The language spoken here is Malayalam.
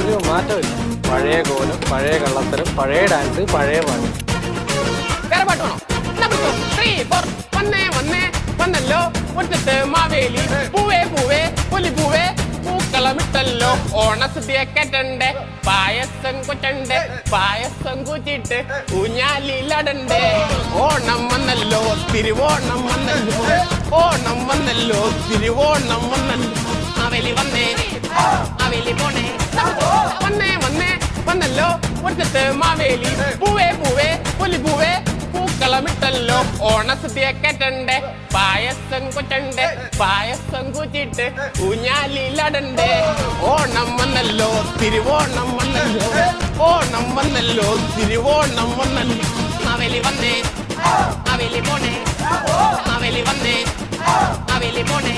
ഒരു മാറ്റമില്ല. പഴയ കോലം, പഴയ കള്ളത്തരം, പഴയ ഡാൻസ്, പഴയ പാട്ട്. വേറെ പാട്ട് വേണോ? വന്നല്ലോ മുറ്റത്ത് മാവേലി, പൂവേ പൂവേ പൊലിപ്പൂവേ പൂക്കളമിട്ടല്ലോ, ഓണസദ്യ കേട്ടണ്ടേ, പായസം കൊച്ചണ്ടേ, പായസം കുച്ചിട്ട് ഊഞ്ഞാലിലടണ്ടേ. ഓണം വന്നല്ലോ തിരുവോണം വന്നല്ലോ, ഓണം വന്നല്ലോ തിരുവോണം വന്നല്ലോ. മാവേലി വന്നേ മാവേലി പോണേ, വന്നല്ലോ മുറ്റത്ത് മാവേലി, പൂവേ പൂവേ പൊലിപ്പൂവേ പൂക്കളമിട്ടല്ലോ, ഓണസദ്യ കേട്ടണ്ടേ, പായസം കൊച്ചണ്ടേ, പായസം കുച്ചിട്ട് ഊഞ്ഞാലിലടണ്ടേ. ഓണം വന്നല്ലോ തിരുവോണം വന്നല്ലോ, ഓണം വന്നല്ലോ തിരുവോണം വന്നല്ലോ. മാവേലി വന്നേ മാവേലി പോണേ, മാവേലി വന്നേ മാവേലി പോണേ.